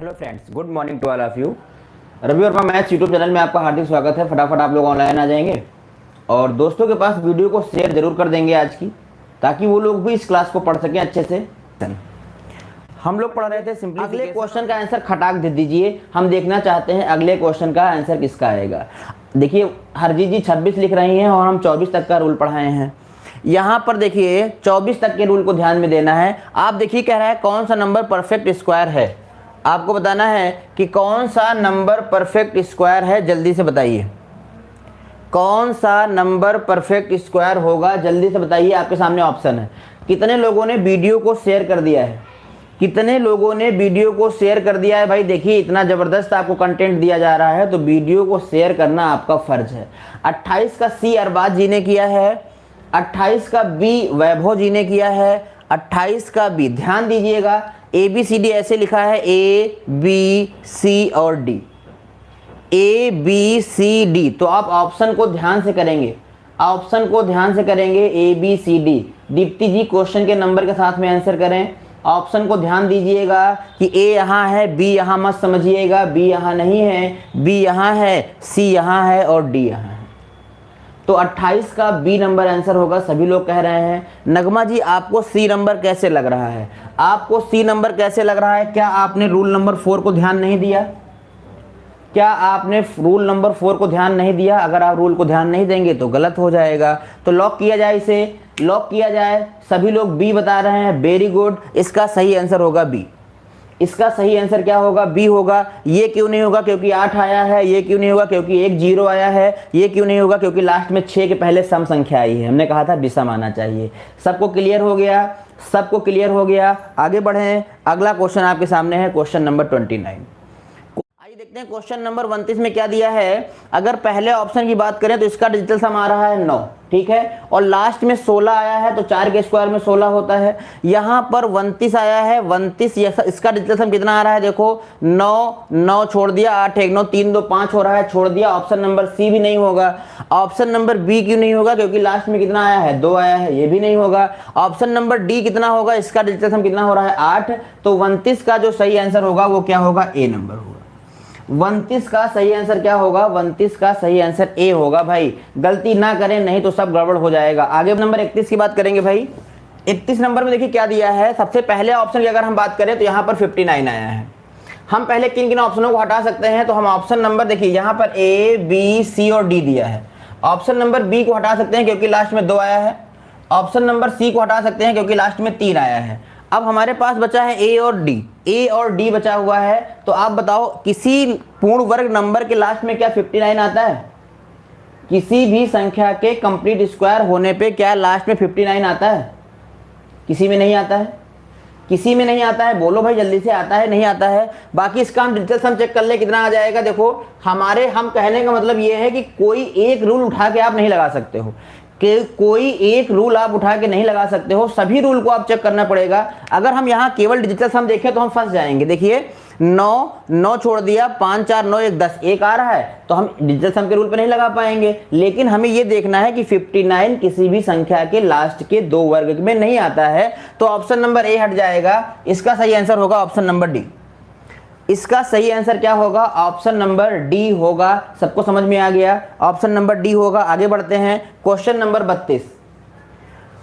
Hello friends, good morning to all of you. Ravi Verma maths YouTube channel में आपका हार्दिक स्वागत है। फटाफट आप लोग ऑनलाइन आ जाएंगे और दोस्तों के पास वीडियो को शेयर जरूर कर देंगे आज की, ताकि वो लोग भी इस क्लास को पढ़ सकें अच्छे से। हम लोग पढ़ रहे थे सिंपली। अगले क्वेश्चन का आंसर खटाक दे दीजिए। हम देखना चाहते हैं अगले क्वेश्चन का आंसर किसका आएगा। देखिए हरजीत जी 26 लिख रही हैं और हम 24 तक का रूल पढ़ाए हैं। यहाँ पर देखिए 24 तक के रूल को ध्यान में देना है। आप देखिए कह रहा है कौन सा नंबर परफेक्ट स्क्वायर है। आपको बताना है कि कौन सा नंबर परफेक्ट स्क्वायर है। जल्दी से बताइए कौन सा नंबर परफेक्ट स्क्वायर होगा, जल्दी से बताइए। आपके सामने ऑप्शन है। कितने लोगों ने वीडियो को शेयर कर दिया है, कितने लोगों ने वीडियो को शेयर कर दिया है। भाई देखिए इतना ज़बरदस्त आपको कंटेंट दिया जा रहा है तो वीडियो को शेयर करना आपका फर्ज है। 28 का सी अरबाज जी ने किया है, 28 का बी वैभव जी ने किया है, 28 का बी। ध्यान दीजिएगा ए बी सी डी ऐसे लिखा है, ए बी सी और D, A B C D. तो आप ऑप्शन को ध्यान से करेंगे, ऑप्शन को ध्यान से करेंगे, A B C D. Deepti ji question के नंबर के साथ में आंसर करें। ऑप्शन को ध्यान दीजिएगा कि ए यहाँ है, बी यहाँ मत समझिएगा, बी यहाँ नहीं है, बी यहाँ है, सी यहाँ है और डी यहाँ है। तो 28 का बी नंबर आंसर होगा, सभी लोग कह रहे हैं। नगमा जी आपको सी नंबर कैसे लग रहा है, आपको सी नंबर कैसे लग रहा है? क्या आपने रूल नंबर 4 को ध्यान नहीं दिया? क्या आपने रूल नंबर 4 को ध्यान नहीं दिया? अगर आप रूल को ध्यान नहीं देंगे तो गलत हो जाएगा। तो लॉक किया जाए, इसे लॉक किया जाए। सभी लोग बी बता रहे हैं, वेरी गुड। इसका सही आंसर होगा बी। इसका सही आंसर क्या होगा? बी होगा। ये क्यों नहीं होगा? क्योंकि 8 आया है। ये क्यों नहीं होगा? क्योंकि एक 0 आया है। ये क्यों नहीं होगा? क्योंकि लास्ट में 6 के पहले सम संख्या आई है। हमने कहा था विषम आना चाहिए। सबको क्लियर हो गया? सबको क्लियर हो गया? आगे बढ़ें। अगला क्वेश्चन आपके सामने है, क्वेश्चन नंबर 29। आइए देखते हैं क्वेश्चन नंबर 29 में क्या दिया है। अगर पहले ऑप्शन की बात करें तो इसका डिजिटल सम आ रहा है 9, ठीक है, और लास्ट में 16 आया है तो 4 के स्क्वायर में 16 होता है। यहाँ पर 29 आया है, 29 इसका डिजिटल सम कितना आ रहा है? देखो 9 9 छोड़ दिया, 8 1 9 3 2 5 हो रहा है, छोड़ दिया। ऑप्शन नंबर सी भी नहीं होगा। ऑप्शन नंबर बी क्यों नहीं होगा? क्योंकि लास्ट में कितना आया है? 2 आया है, ये भी नहीं होगा। ऑप्शन नंबर डी कितना होगा? इसका डिजिटल सम कितना हो रहा है? 8। तो 29 का जो सही आंसर होगा वो क्या होगा? ए नंबर होगा। 29 का सही आंसर क्या होगा? 29 का सही आंसर ए होगा। भाई गलती ना करें, नहीं तो सब गड़बड़ हो जाएगा। आगे नंबर 31 की बात करेंगे। भाई 31 नंबर में देखिए क्या दिया है। सबसे पहले ऑप्शन की अगर हम बात करें तो यहाँ पर 59 आया है। हम पहले किन किन ऑप्शनों को हटा सकते हैं? तो हम ऑप्शन नंबर देखिए यहाँ पर ए बी सी और डी दिया है। ऑप्शन नंबर बी को हटा सकते हैं क्योंकि लास्ट में 2 आया है। ऑप्शन नंबर सी को हटा सकते हैं क्योंकि लास्ट में 3 आया है। अब हमारे पास बचा है ए और डी। ए और डी बचा हुआ है। तो आप बताओ किसी पूर्ण वर्ग नंबर के लास्ट में क्या 59 आता है? किसी भी संख्या के कंप्लीट स्क्वायर होने पे क्या लास्ट में 59 आता है? किसी में नहीं आता है, किसी में नहीं आता है। बोलो भाई जल्दी से, आता है नहीं आता है? बाकी इसका हम डिजिटल सम चेक कर ले कितना आ जाएगा। देखो हम कहने का मतलब ये है कि कोई एक रूल उठा के आप नहीं लगा सकते हो, कि कोई एक रूल आप उठा के नहीं लगा सकते हो, सभी रूल को आप चेक करना पड़ेगा। अगर हम यहाँ केवल डिजिटल सम देखें तो हम फंस जाएंगे। देखिए 9 छोड़ दिया, 5 4 9 1 10, एक आ रहा है तो हम डिजिटल सम के रूल पे नहीं लगा पाएंगे। लेकिन हमें ये देखना है कि 59 किसी भी संख्या के लास्ट के 2 वर्ग में नहीं आता है। तो ऑप्शन नंबर ए हट जाएगा। इसका सही आंसर होगा ऑप्शन नंबर डी। इसका सही आंसर क्या होगा? ऑप्शन नंबर डी होगा। सबको समझ में आ गया? ऑप्शन नंबर डी होगा। आगे बढ़ते हैं क्वेश्चन नंबर 32।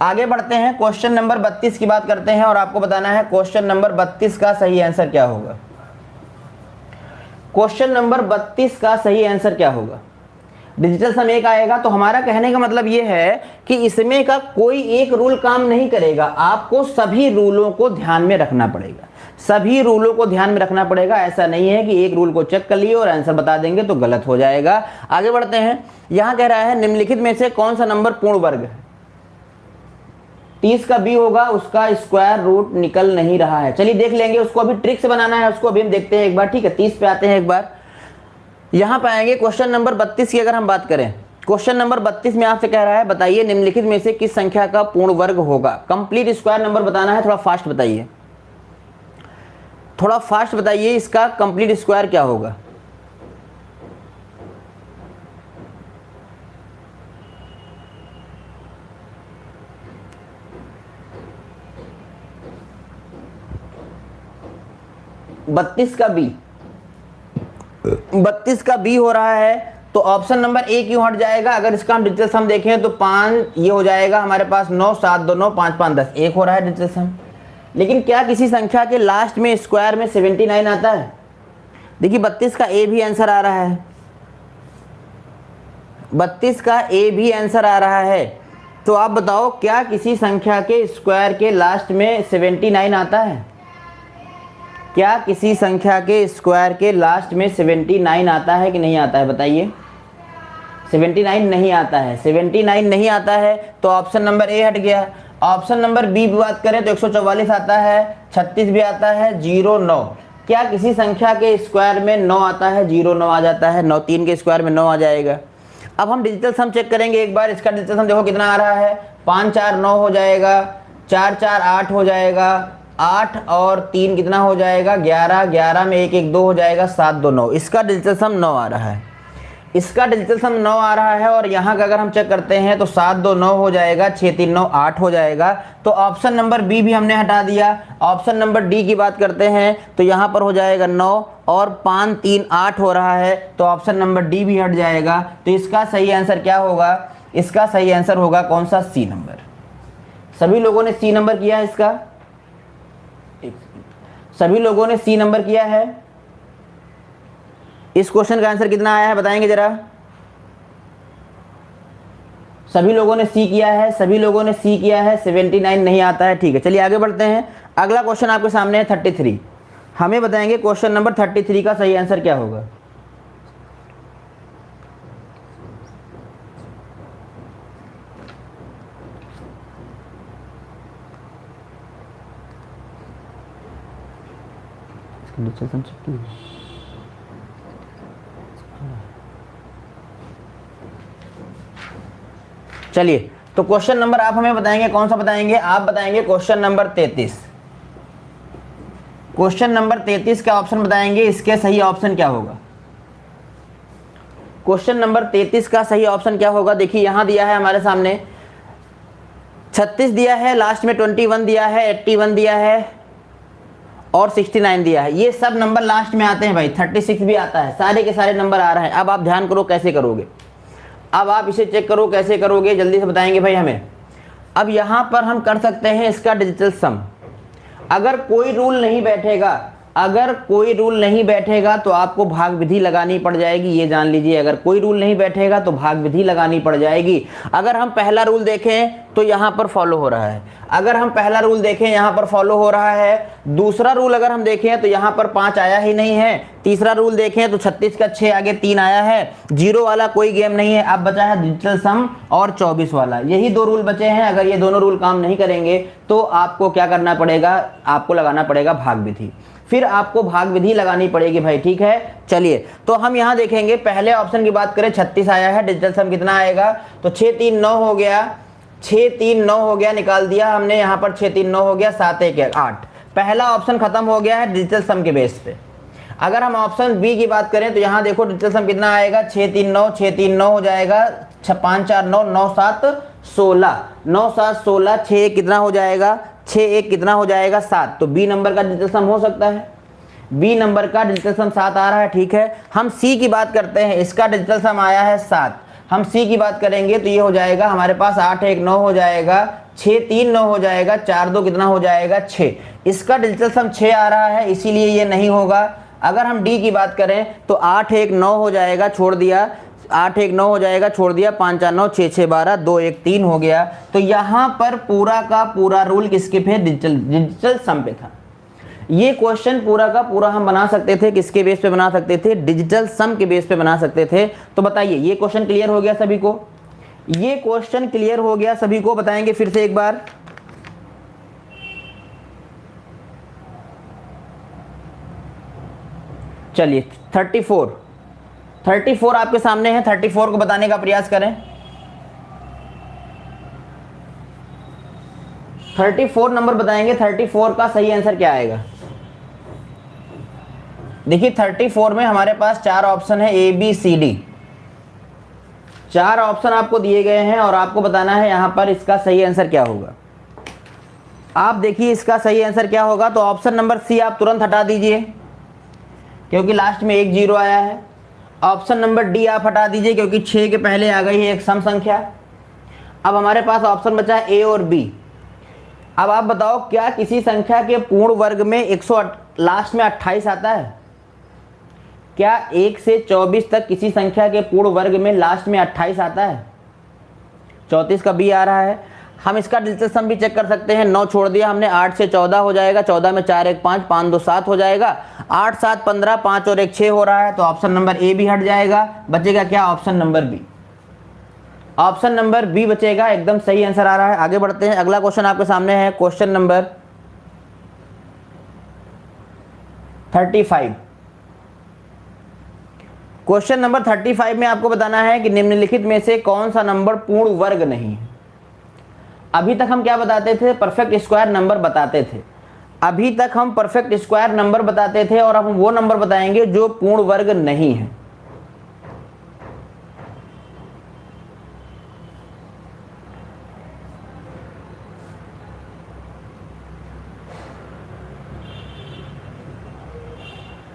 आगे बढ़ते हैं क्वेश्चन नंबर 32 की बात करते हैं और आपको बताना है क्वेश्चन नंबर 32 का सही आंसर क्या होगा। क्वेश्चन नंबर 32 का सही आंसर क्या होगा? डिजिटल सम एक आएगा। तो हमारा कहने का मतलब यह है कि इसमें का कोई एक रूल काम नहीं करेगा, आपको सभी रूलों को ध्यान में रखना पड़ेगा। सभी रूलों को ध्यान में रखना पड़ेगा। ऐसा नहीं है कि एक रूल को चेक कर लिए और आंसर बता देंगे तो गलत हो जाएगा। आगे बढ़ते हैं। यहां कह रहा है निम्नलिखित में से कौन सा नंबर पूर्ण वर्ग है? 30 का बी होगा, उसका स्क्वायर रूट निकल नहीं रहा है। चलिए देख लेंगे, उसको अभी ट्रिक से बनाना है, उसको अभी हम देखते हैं एक बार, ठीक है। 30 पे आते हैं एक बार। यहां पे आएंगे क्वेश्चन नंबर 32 की अगर हम बात करें। क्वेश्चन नंबर 32 में आपसे कह रहा है बताइए निम्नलिखित में से किस संख्या का पूर्ण वर्ग होगा। कंप्लीट स्क्वायर नंबर बताना है। थोड़ा फास्ट बताइए, थोड़ा फास्ट बताइए, इसका कंप्लीट स्क्वायर क्या होगा? 32 का बी, 32 का बी हो रहा है, तो ऑप्शन नंबर ए क्यों हट जाएगा? अगर इसका हम डिजिटल सम देखें तो 5 ये हो जाएगा हमारे पास 9 7 2 9 5 5 10 1 हो रहा है डिजिटल सम। लेकिन क्या किसी संख्या के लास्ट में स्क्वायर में 79 आता है? देखिए 32 का ए भी आंसर आ रहा है, 32 का ए भी आंसर आ रहा है। तो आप बताओ क्या किसी संख्या के स्क्वायर के लास्ट में 79 आता है? क्या किसी संख्या के स्क्वायर के लास्ट में 79 आता है कि नहीं आता है? बताइए। 79 नहीं आता है, 79 नहीं आता है तो ऑप्शन नंबर ए हट गया। ऑप्शन नंबर बी की बात करें तो 144 आता है, 36 भी आता है, 0 9। क्या किसी संख्या के स्क्वायर में 9 आता है? 0 9 आ जाता है, 9 3 के स्क्वायर में 9 आ जाएगा। अब हम डिजिटल सम चेक करेंगे एक बार। इसका डिजिटल सम देखो कितना आ रहा है, 5 4 9 हो जाएगा, 4 4 8 हो जाएगा, 8 और 3 कितना हो जाएगा 11, 11 में 1 1 2 हो जाएगा, 7 2 9। इसका डिजिटल सम 9 आ रहा है, इसका डिजिटल सम 9 आ रहा है। और यहाँ का अगर हम चेक करते हैं तो 7 2 9 हो जाएगा, 6 3 9 8 हो जाएगा। तो ऑप्शन नंबर बी भी हमने हटा दिया। ऑप्शन नंबर डी की बात करते हैं तो यहाँ पर हो जाएगा 9 और 5 3 8 हो रहा है, तो ऑप्शन नंबर डी भी हट जाएगा। तो इसका सही आंसर क्या होगा? इसका सही आंसर होगा कौन सा? C number. सभी लोगों ने सी नंबर किया है इसका? सभी लोगों ने सी नंबर किया है? इस क्वेश्चन का आंसर कितना आया है बताएंगे जरा? सभी लोगों ने सी किया है, सभी लोगों ने सी किया है। 79 नहीं आता है, ठीक है। चलिए आगे बढ़ते हैं। अगला क्वेश्चन आपके सामने है 33। हमें बताएंगे क्वेश्चन नंबर 33 का सही आंसर क्या होगा? चलिए तो क्वेश्चन नंबर आप हमें बताएंगे, कौन सा बताएंगे? आप बताएंगे क्वेश्चन नंबर 33। क्वेश्चन नंबर 33 का ऑप्शन बताएंगे, इसके सही ऑप्शन क्या होगा? क्वेश्चन नंबर 33 का सही ऑप्शन क्या होगा? देखिए यहां दिया है हमारे सामने 36 दिया है, लास्ट में 21 दिया है, 81 दिया है और 69 दिया है। ये सब नंबर लास्ट में आते हैं भाई, 36 भी आता है, सारे के सारे नंबर आ रहे हैं। अब आप ध्यान करो कैसे करोगे, अब आप इसे चेक करो कैसे करोगे, जल्दी से बताएंगे भाई हमें। अब यहां पर हम कर सकते हैं इसका डिजिटल सम। अगर कोई रूल नहीं बैठेगा, अगर कोई रूल नहीं बैठेगा तो आपको भाग विधि लगानी पड़ जाएगी, ये जान लीजिए। अगर कोई रूल नहीं बैठेगा तो भाग विधि लगानी पड़ जाएगी। अगर हम पहला रूल देखें तो यहाँ पर फॉलो हो रहा है, अगर हम पहला रूल देखें यहाँ पर फॉलो हो रहा है। दूसरा रूल अगर हम देखें तो यहाँ पर 5 आया ही नहीं है। तीसरा रूल देखें तो 36 का 6 आगे 3 आया है, 0 वाला कोई गेम नहीं है। अब बचा है डिजिटल सम और 24 वाला, यही 2 रूल बचे हैं। अगर ये दोनों रूल काम नहीं करेंगे तो आपको क्या करना पड़ेगा? आपको लगाना पड़ेगा भाग विधि, फिर आपको भाग विधि लगानी पड़ेगी भाई, ठीक है। चलिए तो हम यहां देखेंगे, पहले ऑप्शन की बात करें 36 आया है, डिजिटल सम कितना आएगा? तो 6 3 9 हो गया, 6 3 9 हो गया, निकाल दिया हमने यहाँ पर, 6 3 9 हो गया, 7 1 8। पहला ऑप्शन खत्म हो गया है डिजिटल सम के बेस पे। अगर हम ऑप्शन बी की बात करें तो यहाँ देखो डिजिटल सम कितना आएगा? 6 3 9, 6 3 9 हो जाएगा, 5 4 9, 9 7 16, 9 7 16, 6 कितना हो जाएगा? 6 1 कितना हो जाएगा? 7। तो बी नंबर का डिजिटल सम हो सकता है, बी नंबर का डिजिटल सम 7 आ रहा है, ठीक है। हम सी की बात करते हैं, इसका डिजिटल सम आया है 7। हम सी की बात करेंगे तो ये हो जाएगा हमारे पास 8 1 9 हो जाएगा, 6 3 9 हो जाएगा, 4 2 कितना हो जाएगा? 6। इसका डिजिटल सम 6 आ रहा है, इसीलिए ये नहीं होगा। अगर हम डी की बात करें तो 8 1 9 हो जाएगा, छोड़ दिया, 8 1 9 हो जाएगा, छोड़ दिया, 5 4 9, 6 6 12, 2 1 3 हो गया। तो यहाँ पर पूरा का पूरा रूल किसके पे? डिजिटल सम पे था। ये क्वेश्चन पूरा का पूरा हम बना सकते थे, किसके बेस पे बना सकते थे? डिजिटल सम के बेस पे बना सकते थे। तो बताइए ये क्वेश्चन क्लियर हो गया सभी को? ये क्वेश्चन क्लियर हो गया सभी को? बताएंगे फिर से एक बार। चलिए 34 आपके सामने है, 34 को बताने का प्रयास करें। 34 नंबर बताएंगे, 34 का सही आंसर क्या आएगा? देखिए 34 में हमारे पास 4 ऑप्शन है, A B C D. 4 option आपको दिए गए हैं और आपको बताना है यहां पर इसका सही आंसर क्या होगा। आप देखिए इसका सही आंसर क्या होगा। तो ऑप्शन नंबर सी आप तुरंत हटा दीजिए, क्योंकि लास्ट में एक जीरो आया है। ऑप्शन नंबर डी आप हटा दीजिए क्योंकि 6 के पहले आ गई है एक सम संख्या। अब हमारे पास ऑप्शन बचा है ए और बी। अब आप बताओ क्या किसी संख्या के पूर्ण वर्ग में 100 लास्ट में 28 आता है? क्या 1 से 24 तक किसी संख्या के पूर्ण वर्ग में लास्ट में 28 आता है? 34 का बी आ रहा है। हम इसका डिजिटल सम भी चेक कर सकते हैं। 9 छोड़ दिया हमने, 8 से 14 हो जाएगा, 14 में 4 1 5, 5 2 7 हो जाएगा, 8 7 15, 5 और 1 6 हो रहा है। तो ऑप्शन नंबर ए भी हट जाएगा, बचेगा क्या? Option number B. Option number B बचेगा, एकदम सही आंसर आ रहा है। आगे बढ़ते हैं, अगला क्वेश्चन आपके सामने है, क्वेश्चन नंबर 35। क्वेश्चन नंबर 35 में आपको बताना है कि निम्नलिखित में से कौन सा नंबर पूर्ण वर्ग नहीं है। अभी तक हम क्या बताते थे? परफेक्ट स्क्वायर नंबर बताते थे। अभी तक हम परफेक्ट स्क्वायर नंबर बताते थे और अब हम वो नंबर बताएंगे जो पूर्ण वर्ग नहीं है।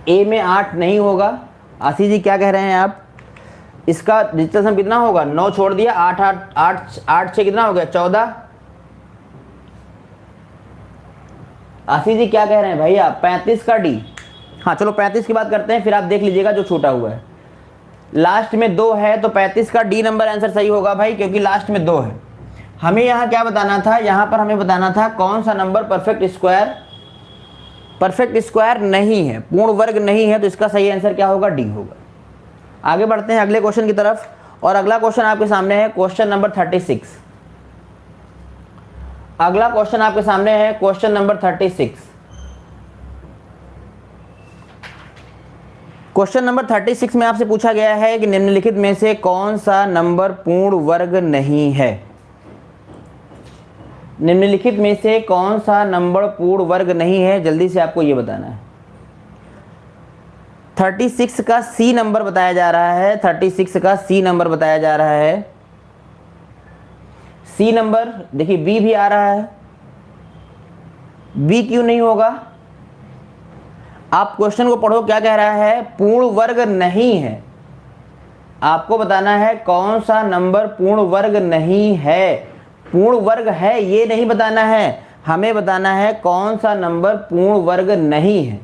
ए में 8 नहीं होगा। आशीष जी क्या कह रहे हैं आप? इसका डिजिटल सम कितना होगा? 9 छोड़ दिया, 8 8 8 8 6 कितना हो गया? 14। आशीष जी क्या कह रहे हैं भैया? 35 का डी। हाँ चलो 35 की बात करते हैं, फिर आप देख लीजिएगा जो छूटा हुआ है। लास्ट में 2 है तो 35 का डी नंबर आंसर सही होगा भाई, क्योंकि लास्ट में 2 है। हमें यहाँ क्या बताना था? यहाँ पर हमें बताना था कौन सा नंबर परफेक्ट स्क्वायर नहीं है, पूर्ण वर्ग नहीं है। तो इसका सही आंसर क्या होगा? डी होगा। आगे बढ़ते हैं अगले क्वेश्चन की तरफ, और अगला क्वेश्चन आपके सामने है क्वेश्चन नंबर 36। अगला क्वेश्चन आपके सामने है क्वेश्चन नंबर 36। क्वेश्चन नंबर 36 में आपसे पूछा गया है कि निम्नलिखित में से कौन सा नंबर पूर्ण वर्ग नहीं है। निम्नलिखित में से कौन सा नंबर पूर्ण वर्ग नहीं है, जल्दी से आपको ये बताना है। 36 का सी नंबर बताया जा रहा है। 36 का सी नंबर बताया जा रहा है। सी नंबर देखिए, बी भी आ रहा है। बी क्यों नहीं होगा? आप क्वेश्चन को पढ़ो, क्या कह रहा है? पूर्ण वर्ग नहीं है। आपको बताना है कौन सा नंबर पूर्ण वर्ग नहीं है। पूर्ण वर्ग है ये नहीं बताना है, हमें बताना है कौन सा नंबर पूर्ण वर्ग नहीं है।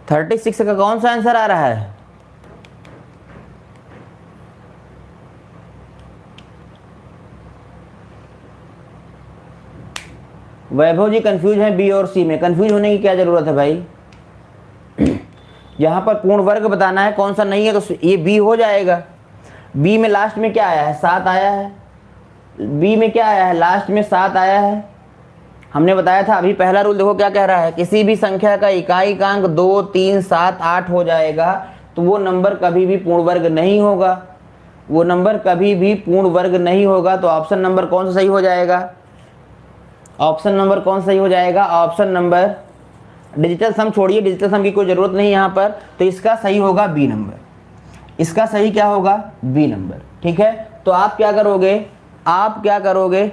36 का कौन सा आंसर आ रहा है? वैभव जी कंफ्यूज हैं बी और सी में। कंफ्यूज होने की क्या जरूरत है भाई? यहां पर पूर्ण वर्ग बताना है, कौन सा नहीं है, तो ये बी हो जाएगा। बी में लास्ट में क्या आया है? 7 आया है। बी में क्या आया है? लास्ट में 7 आया है। हमने बताया था अभी पहला रूल देखो क्या कह रहा है, किसी भी संख्या का इकाई-अंक 2 3 7 8 हो जाएगा तो वो नंबर कभी भी पूर्ण वर्ग नहीं होगा। वो नंबर कभी भी पूर्ण वर्ग नहीं होगा। तो ऑप्शन नंबर कौन सा सही हो जाएगा? ऑप्शन नंबर कौन सही हो जाएगा? ऑप्शन नंबर, डिजिटल सम छोड़िए, डिजिटल सम की कोई जरूरत नहीं यहाँ पर, तो इसका सही होगा बी नंबर। इसका सही क्या होगा? B number. ठीक है, तो आप क्या करोगे?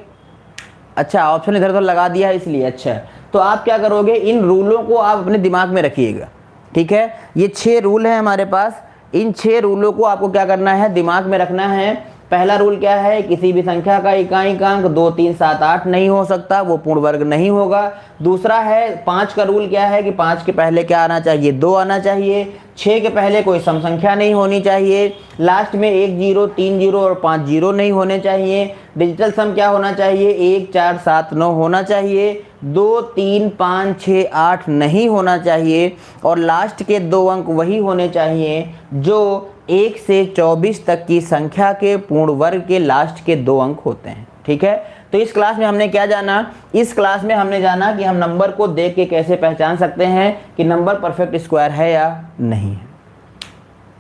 अच्छा, ऑप्शन इधर उधर लगा दिया है इसलिए। अच्छा, तो आप क्या करोगे? इन रूलों को आप अपने दिमाग में रखिएगा। ठीक है, ये 6 रूल है हमारे पास। इन 6 रूलों को आपको क्या करना है? दिमाग में रखना है। पहला रूल क्या है? किसी भी संख्या का इकाई-अंक 2 3 7 8 नहीं हो सकता, वो पूर्ण वर्ग नहीं होगा। दूसरा है 5 का रूल क्या है कि 5 के पहले क्या आना चाहिए? 2 आना चाहिए। 6 के पहले कोई सम संख्या नहीं होनी चाहिए। लास्ट में 1 0 3 0 और 5 0 नहीं होने चाहिए। डिजिटल सम क्या होना चाहिए? 1 4 7 9 होना चाहिए। 2 3 5 6 8 नहीं होना चाहिए। और लास्ट के 2 अंक वही होने चाहिए जो 1 से 24 तक की संख्या के पूर्ण वर्ग के लास्ट के 2 अंक होते हैं। ठीक है, तो इस क्लास में हमने क्या जाना? इस क्लास में हमने जाना कि हम नंबर को देख के कैसे पहचान सकते हैं कि नंबर परफेक्ट स्क्वायर है या नहीं है।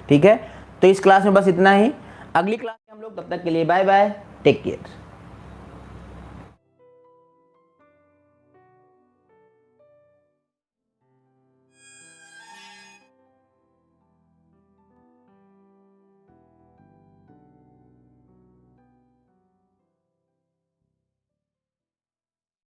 ठीक है, तो इस क्लास में बस इतना ही। अगली क्लास में हम लोग, तब तक के लिए बाय बाय, टेक केयर।